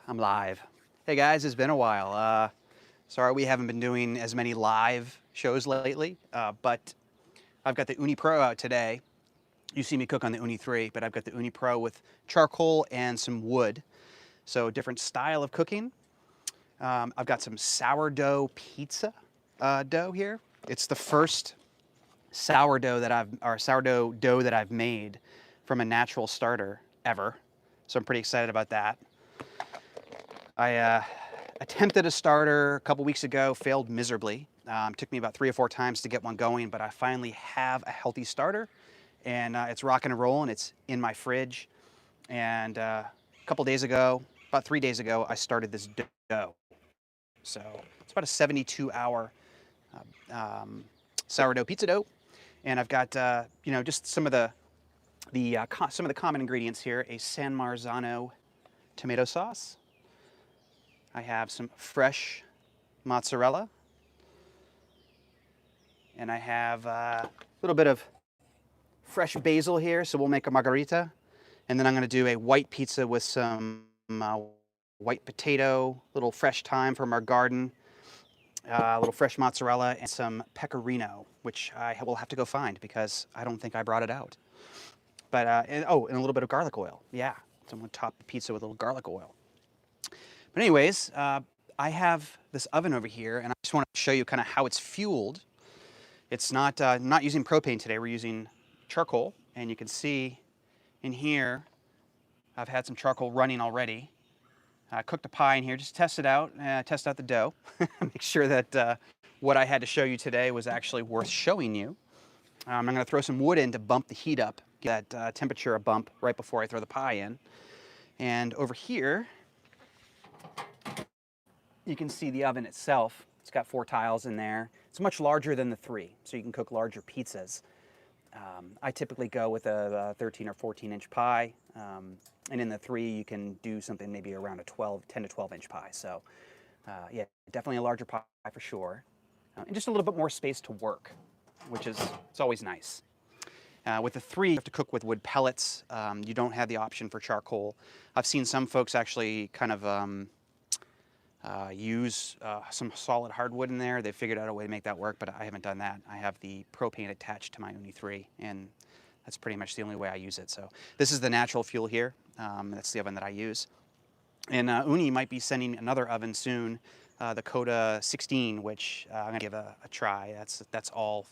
I'm live. Hey guys, it's been a while. Sorry we haven't been doing as many live shows lately, but I've got the Ooni Pro out today. You see me cook on the Ooni 3, but I've got the Ooni Pro with charcoal and some wood. So different style of cooking. I've got some sourdough pizza dough here. It's the first sourdough dough that I've made from a natural starter ever. So I'm pretty excited about that. I attempted a starter a couple weeks ago, failed miserably. Took me about 3 or 4 times to get one going, but I finally have a healthy starter, and it's rocking and rolling. It's in my fridge, and a couple days ago, about 3 days ago, I started this dough. So it's about a 72-hour sourdough pizza dough, and I've got just some of the common ingredients here: a San Marzano tomato sauce. I have some fresh mozzarella, and I have a little bit of fresh basil here, so we'll make a margarita. And then I'm going to do a white pizza with some white potato, little fresh thyme from our garden, a little fresh mozzarella, and some pecorino, which I will have to go find because I don't think I brought it out. But and a little bit of garlic oil. Yeah, so I'm going to top the pizza with a little garlic oil. But anyways, I have this oven over here, and I just want to show you kind of how it's fueled. It's not using propane today. We're using charcoal, and you can see in here, I've had some charcoal running already. I cooked a pie in here, just test it out, test out the dough, make sure that what I had to show you today was actually worth showing you. I'm going to throw some wood in to bump the heat up, get that temperature a bump right before I throw the pie in. And over here, you can see the oven itself. It's got 4 tiles in there. It's much larger than the 3, so you can cook larger pizzas. I typically go with a 13 or 14-inch pie, and in the 3 you can do something maybe around a 10 to 12-inch pie. So yeah, definitely a larger pie for sure, and just a little bit more space to work, which is it's always nice. With the 3, you have to cook with wood pellets. You don't have the option for charcoal. I've seen some folks actually kind of use some solid hardwood in there. They figured out a way to make that work, but I haven't done that. I have the propane attached to my Ooni 3, and that's pretty much the only way I use it. So this is the natural fuel here. That's the oven that I use. And Ooni might be sending another oven soon, the Coda 16, which I'm gonna give a try. That's all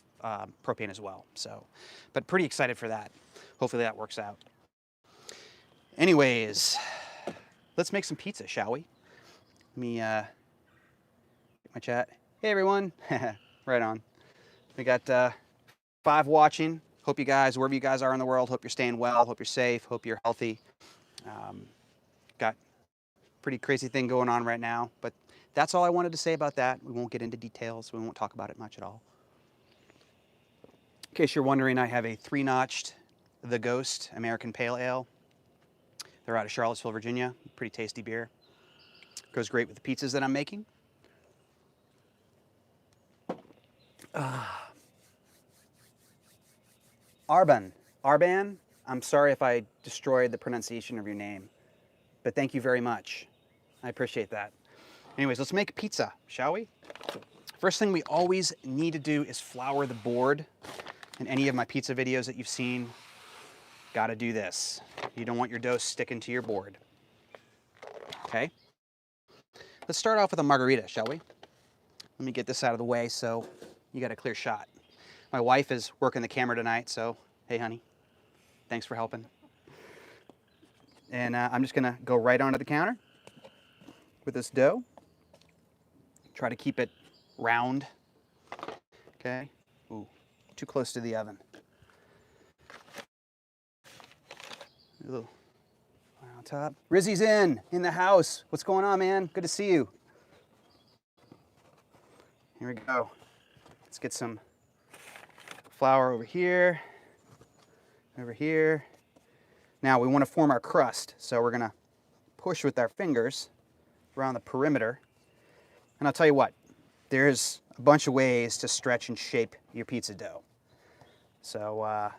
propane as well. So, but pretty excited for that. Hopefully that works out. Anyways, let's make some pizza, shall we? Let me get my chat. Hey everyone, right on. We got 5 watching. Hope you guys, wherever you guys are in the world, hope you're staying well, hope you're safe, hope you're healthy. Got a pretty crazy thing going on right now, but that's all I wanted to say about that. We won't get into details. We won't talk about it much at all. In case you're wondering, I have a 3-notched The Ghost American Pale Ale. They're out of Charlottesville, Virginia. Pretty tasty beer. Goes great with the pizzas that I'm making. Arban, I'm sorry if I destroyed the pronunciation of your name, but thank you very much. I appreciate that. Anyways, let's make pizza, shall we? First thing we always need to do is flour the board. In any of my pizza videos that you've seen, gotta do this. You don't want your dough sticking to your board. Okay? Let's start off with a margarita, shall we? Let me get this out of the way so you got a clear shot. My wife is working the camera tonight, so hey honey, thanks for helping. And I'm just gonna go right onto the counter with this dough. Try to keep it round. Okay. Ooh, too close to the oven. Ooh. On top. Rizzy's in the house. What's going on, man? Good to see you. Here we go. Let's get some flour over here, over here. Now we want to form our crust, so we're gonna push with our fingers around the perimeter. And I'll tell you what, there's a bunch of ways to stretch and shape your pizza dough. So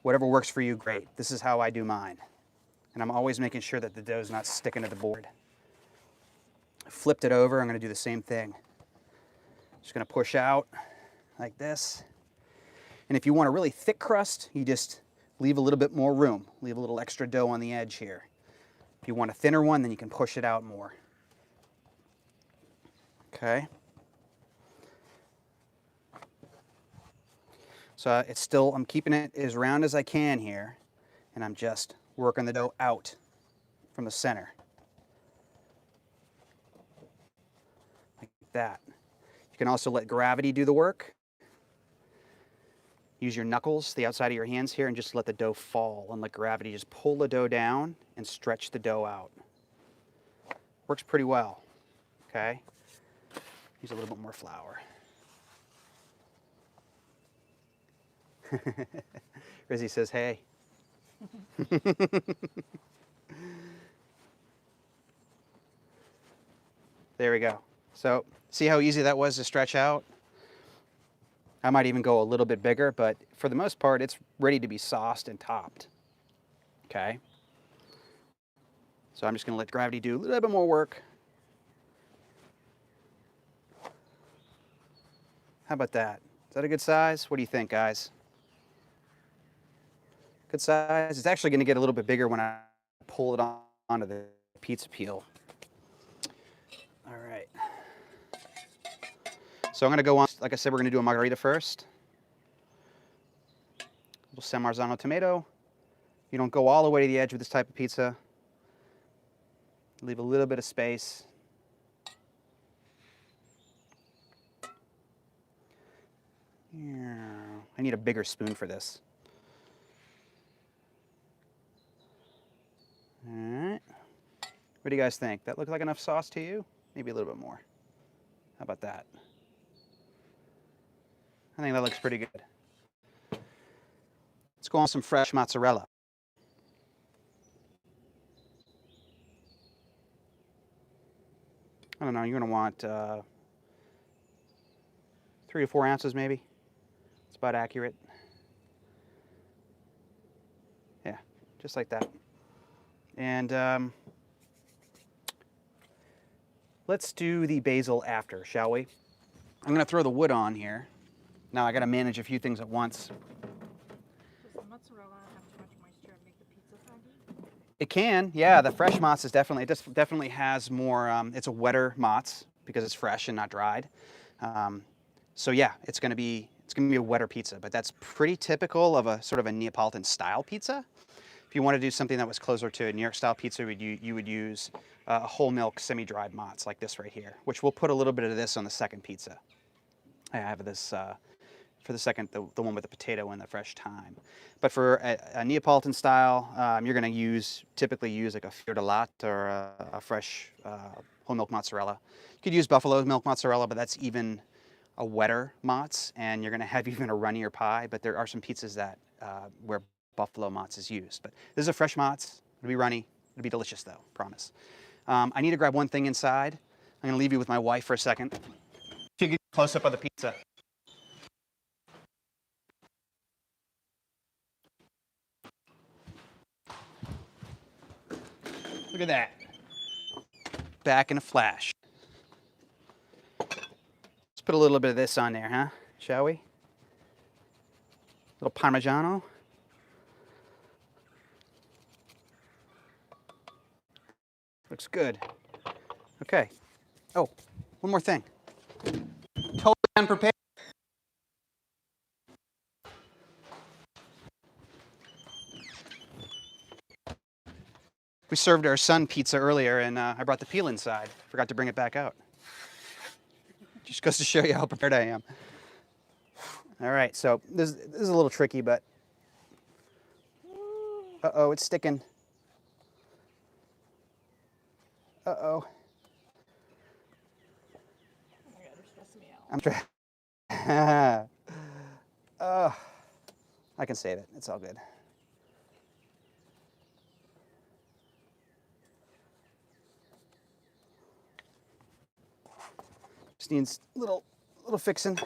whatever works for you, great. This is how I do mine. And I'm always making sure that the dough's not sticking to the board. flipped it over, I'm going to do the same thing. Just going to push out like this. And if you want a really thick crust, you just leave a little bit more room. Leave a little extra dough on the edge here. If you want a thinner one, then you can push it out more. Okay. So it's still, I'm keeping it as round as I can here, and I'm just working the dough out from the center. Like that. You can also let gravity do the work. Use your knuckles, the outside of your hands here, and just let the dough fall and let gravity just pull the dough down and stretch the dough out. Works pretty well, okay? Use a little bit more flour. Rizzy says, hey. There we go. So see how easy that was to stretch out? I might even go a little bit bigger, but for the most part, it's ready to be sauced and topped. Okay? So I'm just going to let gravity do a little bit more work. How about that? Is that a good size? What do you think, guys? Good size. It's actually going to get a little bit bigger when I pull it onto the pizza peel. All right. So I'm going to go on, like I said, we're going to do a margarita first. A little San Marzano tomato. You don't go all the way to the edge with this type of pizza. Leave a little bit of space. I need a bigger spoon for this. All right. What do you guys think? That look like enough sauce to you? Maybe a little bit more. How about that? I think that looks pretty good. Let's go on some fresh mozzarella. I don't know, you're gonna want 3 to 4 ounces maybe. It's about accurate. Yeah, just like that. And let's do the basil after, shall we? I'm gonna throw the wood on here. Now I gotta manage a few things at once. Does the mozzarella have too much moisture and make the pizza soggy? It can, yeah. The fresh mozz is definitely, it definitely has more. It's a wetter mozz because it's fresh and not dried. So yeah, it's gonna be a wetter pizza, but that's pretty typical of a sort of a Neapolitan style pizza. If you want to do something that was closer to a New York style pizza, you would use a whole milk semi-dried mozz like this right here, which we'll put a little bit of this on the second pizza. I have this for the second, the one with the potato and the fresh thyme. But for a Neapolitan style, you're going to typically use like a fior di latte or a fresh whole milk mozzarella. You could use buffalo milk mozzarella, but that's even a wetter mozz, and you're going to have even a runnier pie. But there are some pizzas that where buffalo mozz is used. But this is a fresh mozz. It'll be runny. It'll be delicious, though. Promise. I need to grab one thing inside. I'm going to leave you with my wife for a second. She can get a close up of the pizza. Look at that. Back in a flash. Let's put a little bit of this on there, huh? Shall we? A little Parmigiano. Looks good. Okay. Oh, one more thing. Totally unprepared. We served our son pizza earlier, and I brought the peel inside. Forgot to bring it back out. Just goes to show you how prepared I am. All right, so this is a little tricky, but uh-oh, it's sticking. Uh-oh. Oh my God, you're stressing me out. I'm trying. I can save it. It's all good. Just needs a little fixing.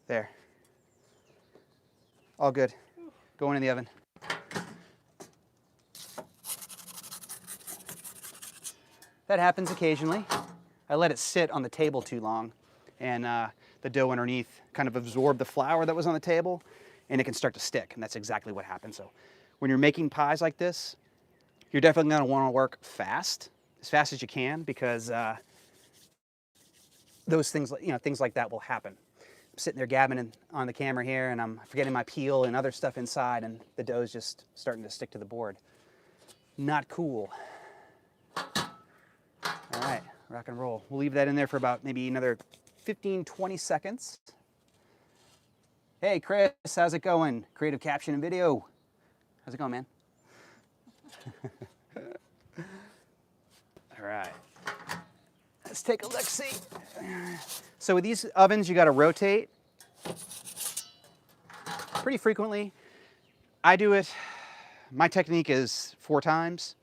There. All good. Going in the oven. that happens occasionally. I let it sit on the table too long, and the dough underneath kind of absorbed the flour that was on the table, and it can start to stick, and that's exactly what happened. So when you're making pies like this, you're definitely gonna wanna work fast, as fast as you can, because those things, things like that will happen. I'm sitting there gabbing on the camera here, and I'm forgetting my peel and other stuff inside, and the dough's just starting to stick to the board. Not cool. All right, rock and roll. We'll leave that in there for about maybe another 15, 20 seconds. Hey, Chris, how's it going? Creative caption and video. How's it going, man? All right. Let's take a look-see. So with these ovens, you got to rotate pretty frequently. I do it, my technique is 4 times.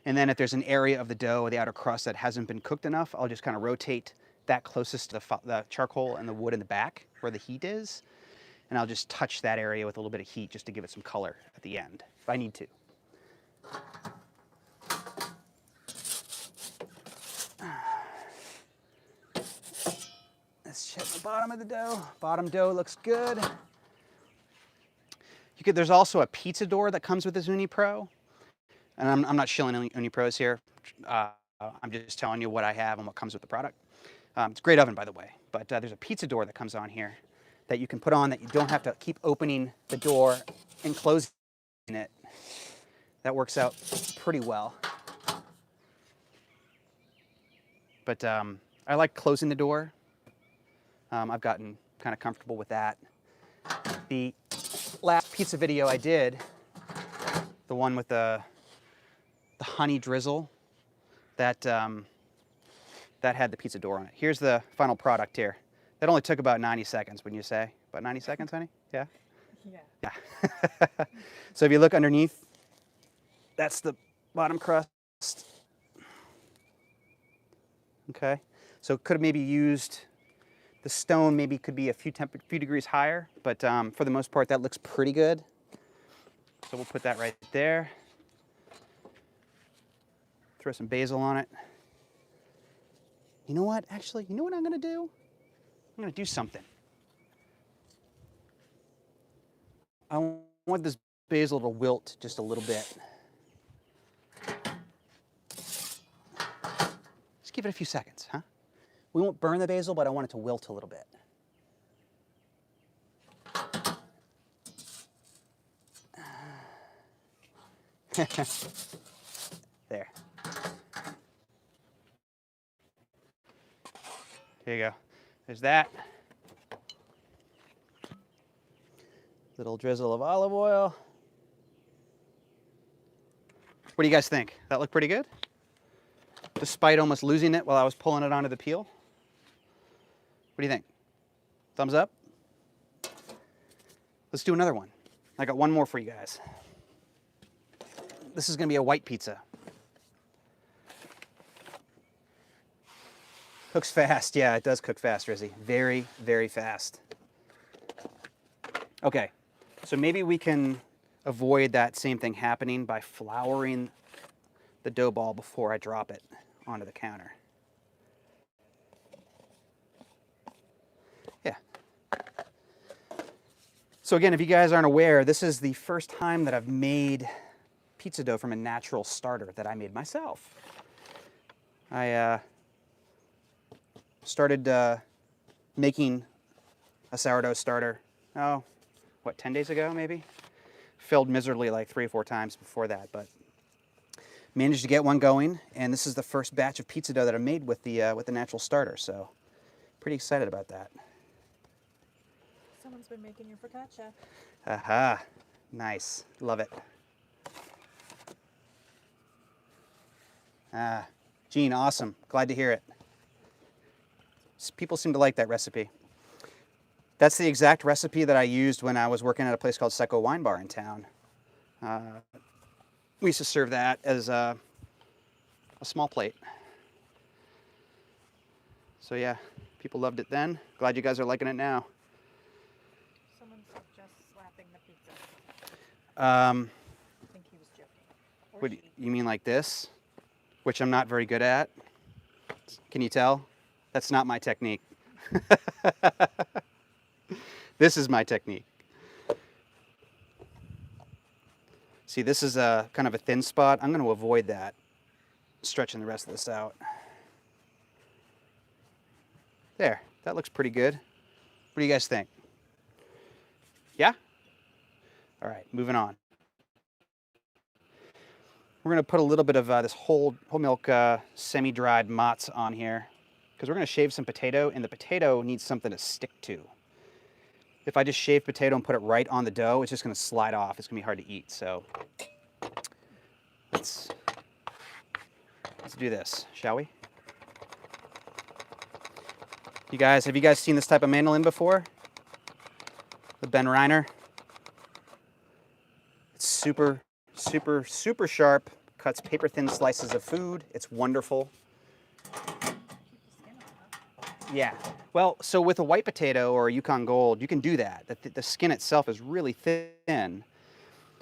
And then if there's an area of the dough or the outer crust that hasn't been cooked enough, I'll just kind of rotate that closest to the charcoal and the wood in the back where the heat is. And I'll just touch that area with a little bit of heat just to give it some color at the end, if I need to. Let's check the bottom of the dough. Bottom dough looks good. There's also a pizza door that comes with this Ooni Pro. And I'm not shilling Ooni Pros here. I'm just telling you what I have and what comes with the product. It's a great oven, by the way. But there's a pizza door that comes on here that you can put on that you don't have to keep opening the door and closing it. That works out pretty well. But I like closing the door. I've gotten kind of comfortable with that. The last pizza video I did, the one with the honey drizzle, that had the pizza door on it. Here's the final product here. That only took about 90 seconds, wouldn't you say? About 90 seconds, honey? Yeah? Yeah. Yeah. So if you look underneath, that's the bottom crust. Okay. So could have maybe used the stone, maybe could be a few degrees higher, but for the most part, that looks pretty good. So we'll put that right there. Throw some basil on it. You know what? Actually, you know what I'm gonna do? I'm gonna do something. I want this basil to wilt just a little bit. Just give it a few seconds, huh? We won't burn the basil, but I want it to wilt a little bit. There. Here you go. There's that. Little drizzle of olive oil. What do you guys think? That look pretty good? Despite almost losing it while I was pulling it onto the peel. What do you think? Thumbs up? Let's do another one. I got one more for you guys. This is going to be a white pizza. Cooks fast. Yeah, it does cook fast, Rizzy. Very, very fast. Okay, so maybe we can avoid that same thing happening by flouring the dough ball before I drop it onto the counter. Yeah. So again, if you guys aren't aware, this is the first time that I've made pizza dough from a natural starter that I made myself. I started making a sourdough starter, 10 days ago maybe? Failed miserably like 3 or 4 times before that, but managed to get one going, and this is the first batch of pizza dough that I made with the natural starter, so pretty excited about that. Someone's been making your focaccia. Aha, nice, love it. Gene, awesome, glad to hear it. People seem to like that recipe. That's the exact recipe that I used when I was working at a place called Secco Wine Bar in town. We used to serve that as a small plate. So yeah, people loved it then. Glad you guys are liking it now. Someone said just slapping the pizza. I think he was joking. Or what she. you mean like this? which I'm not very good at. Can you tell? That's not my technique. This is my technique. See, this is a kind of a thin spot. I'm going to avoid that, stretching the rest of this out. There, that looks pretty good. What do you guys think? Yeah? All right, moving on. We're going to put a little bit of this whole milk semi-dried mozz on here because we're going to shave some potato, and the potato needs something to stick to. If I just shave potato and put it right on the dough, it's just going to slide off. It's going to be hard to eat. So let's do this, shall we? Have you guys seen this type of mandolin before? The Ben Reiner. It's super, super, super sharp. Cuts paper thin slices of food. It's wonderful. Yeah. Well, so with a white potato or a Yukon Gold, you can do that. The skin itself is really thin,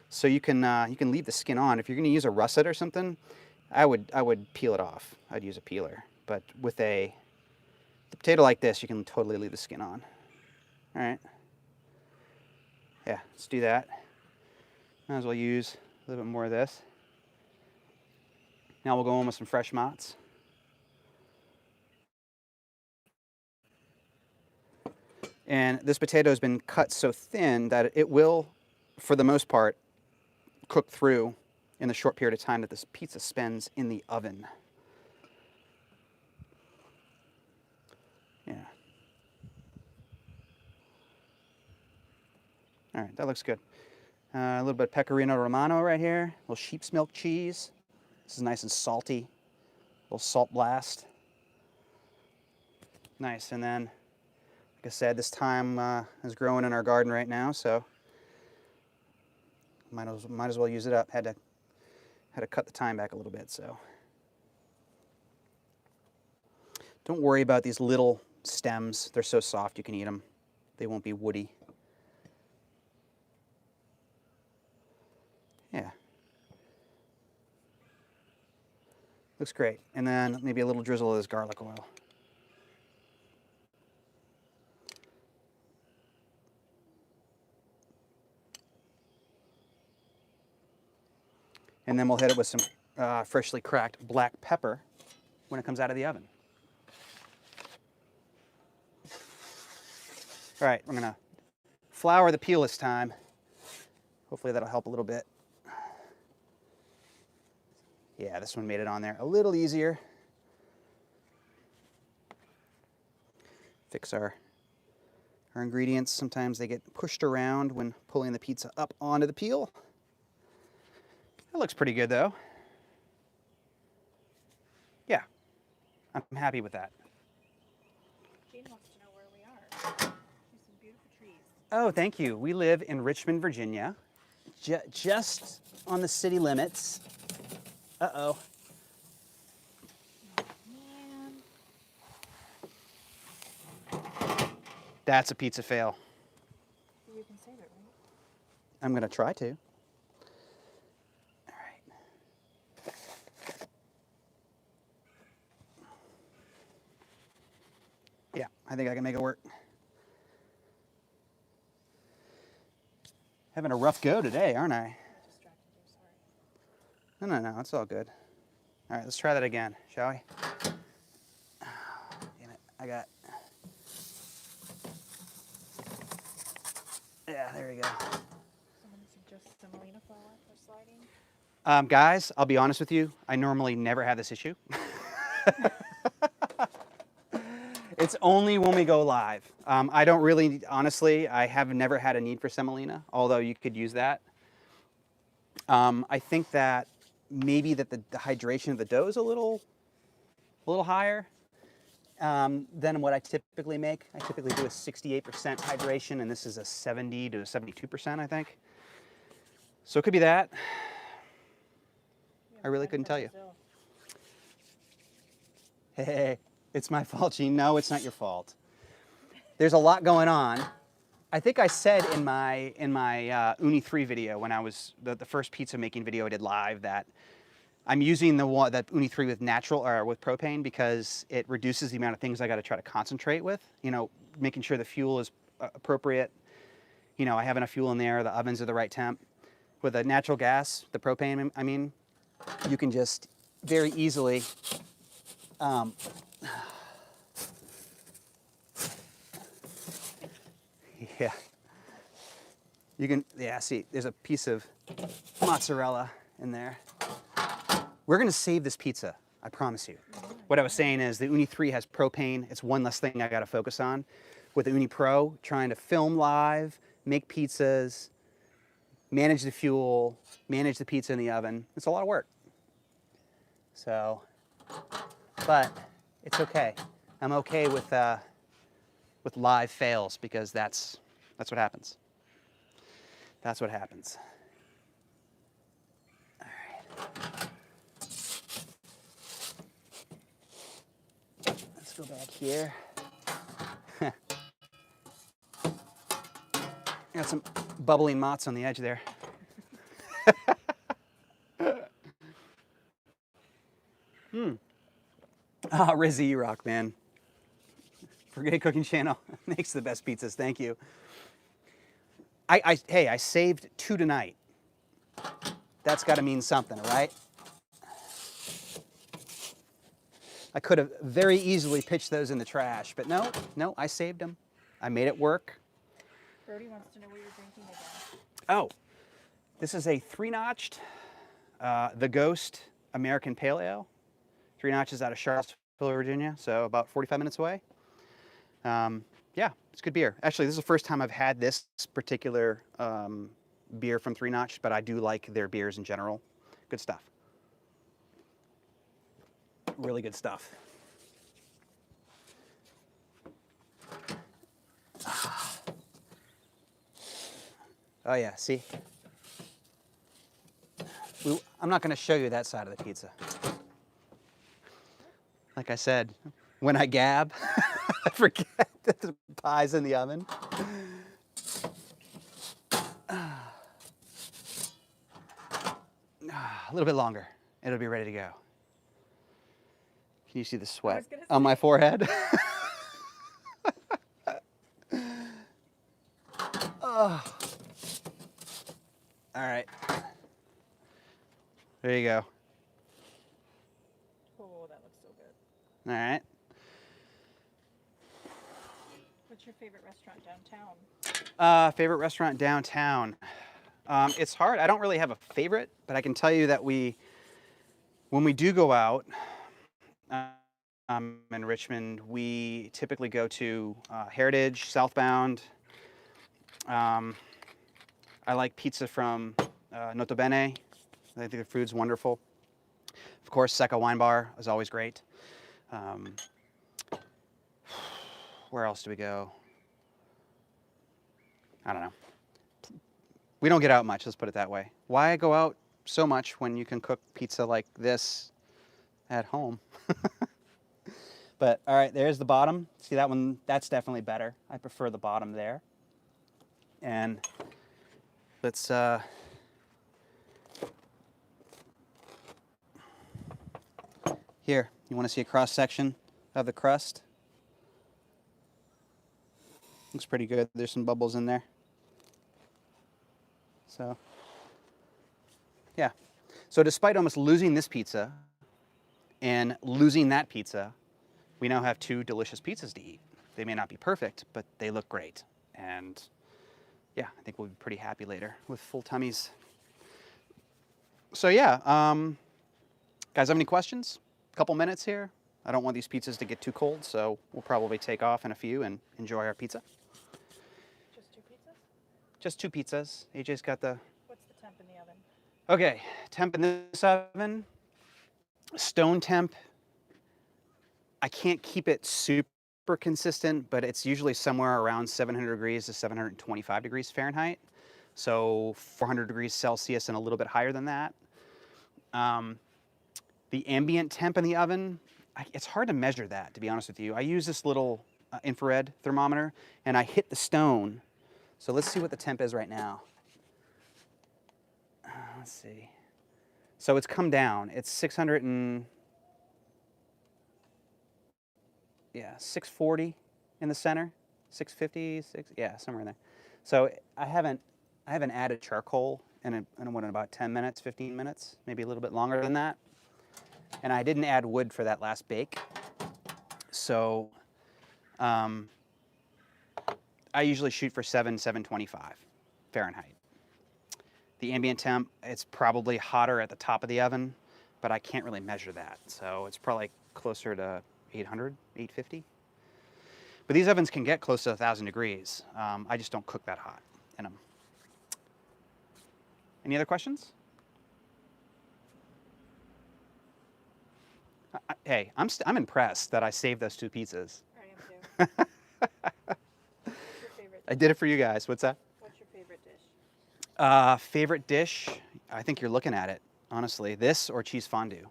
so you can leave the skin on. If you're going to use a russet or something, I would peel it off. I'd use a peeler. But with a potato like this, you can totally leave the skin on. All right. Yeah, let's do that. Might as well use a little bit more of this. Now we'll go in with some fresh mozz. And this potato has been cut so thin that it will, for the most part, cook through in the short period of time that this pizza spends in the oven. Yeah. All right, that looks good. A little bit of pecorino romano right here. A little sheep's milk cheese. This is nice and salty. A little salt blast. Nice, and then, like I said, this thyme is growing in our garden right now, so might as well use it up. Had to cut the thyme back a little bit, so. Don't worry about these little stems. They're so soft you can eat them. They won't be woody. Yeah. Looks great. And then maybe a little drizzle of this garlic oil. And then we'll hit it with some freshly cracked black pepper when it comes out of the oven. All right, we're gonna flour the peel this time. Hopefully that'll help a little bit. Yeah, this one made it on there a little easier. Fix our ingredients. Sometimes they get pushed around when pulling the pizza up onto the peel. That looks pretty good though. Yeah, I'm happy with that. Jane wants to know where we are. There's some beautiful trees. Oh, thank you. We live in Richmond, Virginia, just on the city limits. Uh-oh. Man. That's a pizza fail. You can save it, right? I'm going to try to. All right. Yeah, I think I can make it work. Having a rough go today, aren't I? Distracted you, sorry. No, it's all good. All right, let's try that again, shall we? Oh, damn it, I got... Yeah, there we go. Someone suggests semolina flour for sliding. Guys, I'll be honest with you. I normally never have this issue. It's only when we go live. I don't really, honestly, I have never had a need for semolina, although you could use that. I think that maybe that the hydration of the dough is a little higher than what I typically make. I typically do a 68% hydration, and this is a 70 to 72%, I think. So it could be that. I really couldn't tell you. Hey, it's my fault, Gene. No, it's not your fault. There's a lot going on. I think I said in my Ooni 3 video when I was the first pizza making video I did live that I'm using the one that Ooni 3 with natural or with propane because it reduces the amount of things I got to try to concentrate with. You know, making sure the fuel is appropriate. You know, I have enough fuel in there. The ovens are the right temp. With a natural gas, the propane, I mean, you can just very easily. Yeah. You can, yeah, see, there's a piece of mozzarella in there. We're gonna save this pizza, I promise you. What I was saying is the Ooni 3 has propane. It's one less thing I gotta focus on. With the Ooni Pro, trying to film live, make pizzas, manage the fuel, manage the pizza in the oven. It's a lot of work. So, but it's okay. I'm okay with live fails because that's what happens. That's what happens. All right. Let's go back here. Got some bubbling mozz on the edge there. Ah, Rizzy, you rock, man. Forget Cooking Channel makes the best pizzas. Thank you. Hey, I saved 2 tonight. That's got to mean something, right? I could have very easily pitched those in the trash, but no, I saved them. I made it work. Brody wants to know what you're drinking again. Oh, this is a 3-notched, The Ghost American Pale Ale. 3 notches out of Charlottesville, Virginia, so about 45 minutes away. Yeah, it's good beer. Actually, this is the first time I've had this particular beer from 3 Notch, but I do like their beers in general. Good stuff. Really good stuff. Oh yeah, see? I'm not going to show you that side of the pizza. Like I said, when I gab, I forget that the pie's in the oven. A little bit longer. It'll be ready to go. Can you see the sweat on my forehead? Oh. All right. There you go. Oh, that looks so good. All right. What's your favorite restaurant downtown? Favorite restaurant downtown. It's hard. I don't really have a favorite, but I can tell you that when we do go out in Richmond, we typically go to Heritage, Southbound. I like pizza from Nota Bene. I think the food's wonderful. Of course, Secca Wine Bar is always great. Where else do we go? I don't know. We don't get out much, let's put it that way. Why go out so much when you can cook pizza like this at home? But all right, there's the bottom. See that one? That's definitely better. I prefer the bottom there. And let's here, you want to see a cross section of the crust? Looks pretty good. There's some bubbles in there. So, yeah. So despite almost losing this pizza and losing that pizza, we now have 2 delicious pizzas to eat. They may not be perfect, but they look great. And yeah, I think we'll be pretty happy later with full tummies. So yeah, guys have any questions? A couple minutes here. I don't want these pizzas to get too cold, so we'll probably take off in a few and enjoy our pizza. Just 2 pizzas? Just 2 pizzas. AJ's got the... What's the temp in the oven? Okay, temp in this oven. Stone temp. I can't keep it super consistent, but it's usually somewhere around 700 degrees to 725 degrees Fahrenheit. So 400 degrees Celsius and a little bit higher than that. The ambient temp in the oven, it's hard to measure that, to be honest with you. I use this little infrared thermometer, and I hit the stone. So let's see what the temp is right now. Let's see. So it's come down. It's 600 and, yeah, 640 in the center, 650, yeah, somewhere in there. So I haven't added charcoal in about 10 minutes, 15 minutes, maybe a little bit longer than that. And I didn't add wood for that last bake. So I usually shoot for 725 Fahrenheit. The ambient temp, it's probably hotter at the top of the oven, but I can't really measure that. So it's probably closer to 800, 850. But these ovens can get close to 1,000 degrees. I just don't cook that hot in them. Any other questions? Hey, I'm impressed that I saved those 2 pizzas. I am too. What's your favorite? I did it for you guys. What's that? What's your favorite dish? Favorite dish? I think you're looking at it, honestly. This or cheese fondue.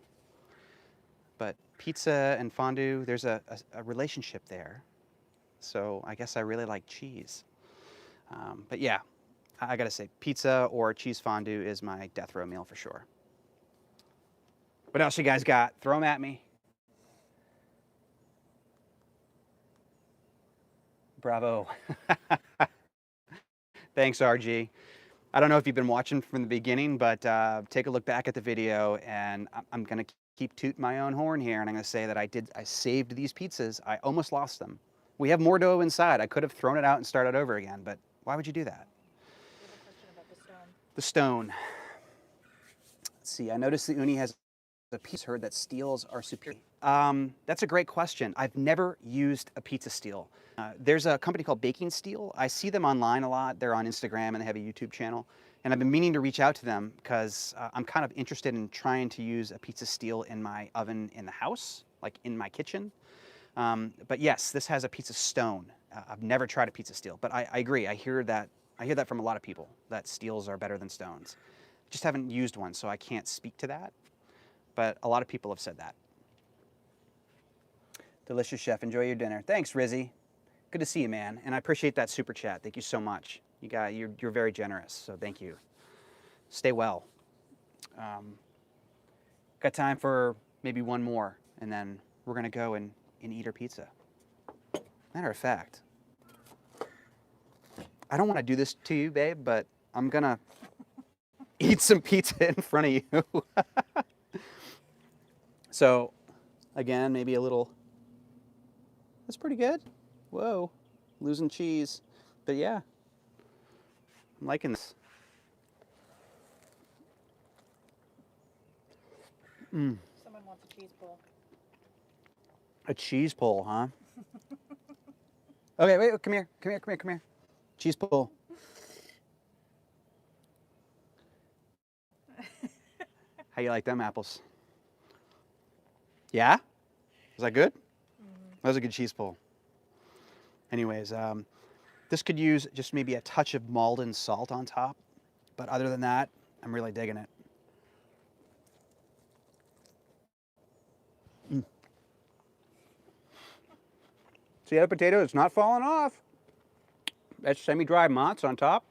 But pizza and fondue, there's a relationship there. So I guess I really like cheese. But yeah, I gotta say, pizza or cheese fondue is my death row meal for sure. What else you guys got? Throw them at me. Bravo. Thanks, RG. I don't know if you've been watching from the beginning, but take a look back at the video, and I'm gonna keep tooting my own horn here, and I'm gonna say that I saved these pizzas. I almost lost them. We have more dough inside. I could have thrown it out and started over again, but why would you do that? I have a question about the stone. The stone. Let's see, I noticed the Ooni has a piece heard that steels are superior. That's a great question. I've never used a pizza steel. There's a company called Baking Steel. I see them online a lot. They're on Instagram and they have a YouTube channel. And I've been meaning to reach out to them because I'm kind of interested in trying to use a pizza steel in my oven in the house, like in my kitchen. But yes, this has a pizza stone. I've never tried a pizza steel, but I agree. I hear that from a lot of people, that steels are better than stones. Just haven't used one, so I can't speak to that. But a lot of people have said that. Delicious chef, enjoy your dinner. Thanks, Rizzy. Good to see you, man. And I appreciate that super chat. Thank you so much. You're very generous, so thank you. Stay well. Got time for maybe one more, and then we're gonna go and eat our pizza. Matter of fact, I don't want to do this to you, babe, but I'm gonna eat some pizza in front of you. So, again, maybe a little. That's pretty good. Whoa, losing cheese, but yeah, I'm liking this. Someone wants a cheese pull. A cheese pull, huh? Okay, wait, come here. Cheese pull. How you like them apples? Yeah? Was that good? That was a good cheese pull. Anyways, this could use just maybe a touch of Malden salt on top, but other than that, I'm really digging it. See that potato? It's not falling off. That's semi-dry mozz on top,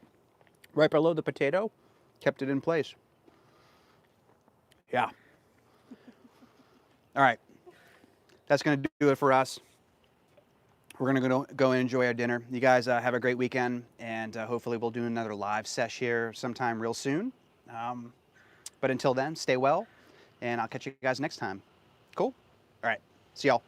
right below the potato, kept it in place. Yeah. All right, that's gonna do it for us. We're gonna go and enjoy our dinner. You guys have a great weekend, and hopefully we'll do another live sesh here sometime real soon. But until then, stay well, and I'll catch you guys next time. Cool? All right, see y'all.